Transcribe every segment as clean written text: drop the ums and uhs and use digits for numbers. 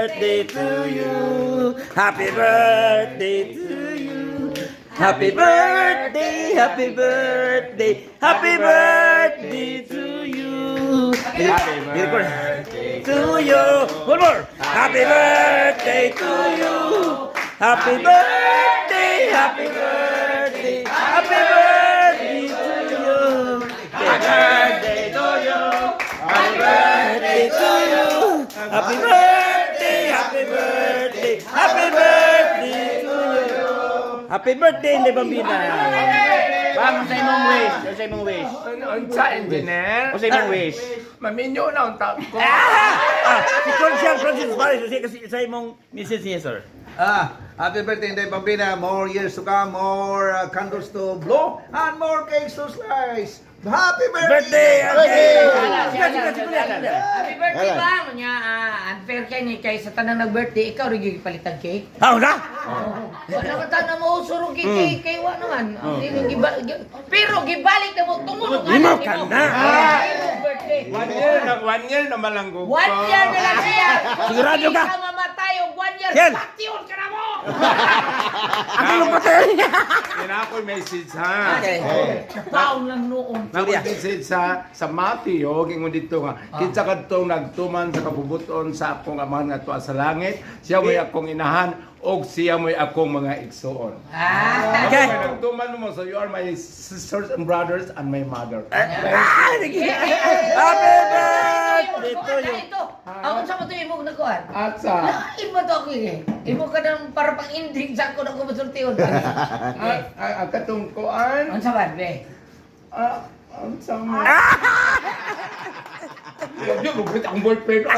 birthday to you. Happy birthday to you. Happy birthday, happy birthday, happy birthday to you. Happy birthday to you. One more. Happy birthday to you. Happy birthday, happy birthday, happy birthday to you. Happy birthday to you. Happy birthday to you. Happy birthday, happy birthday, happy birthday to you. Happy birthday, Le Bambina. Bang, sa imong wish. Sa imong wish. Unsa engineer? O sa imong wish. Maminyo na ang taon ko. Si Francis Paris, kasi sa imong Mrs. niya, sir. Happy birthday, Inday Bambina. More years to come, more candles to blow, and more cakes to slice. Happy Birthday! birthday! Happy birthday ba? Nya, unfair kay ni kay sa tanang nag-birthday, ikaw rin gipalitan cake. Na? Wala ka tanang mo surong cake kay wa naman. Pero gibalik na mo tumulong Limaw ka na. Birthday. 1 year na malanggo ko. 1 year na lang siya. Sigurado ka? Hindi ka mamatay o 1 year. Yan. Patyon ka na mo! Ako lang patay niya. Yan ako message ha. Okay. Taon lang noon. Ako message sa Matthew, gingon dito nga, kinsa kadtong nagtuman sa kabubuton sa akong amahan nga tuwa sa langit, siya mo'y akong inahan, og siya mo'y akong mga igsoon. Okay. Okay. Nagtuman mo, so you are my sisters and brothers and my mother. Happy birthday to you. Ako sa mo ito imong nakuhan. At sa, Lain mo to ako eh. Imo ka nang para pang indig sa ako na ko masultiyon. ang katungkuan, Ano sa ba, be? ang sama. Yun, lugrit akong boyfriend.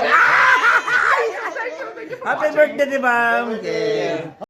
Happy birthday, di ba? Okay.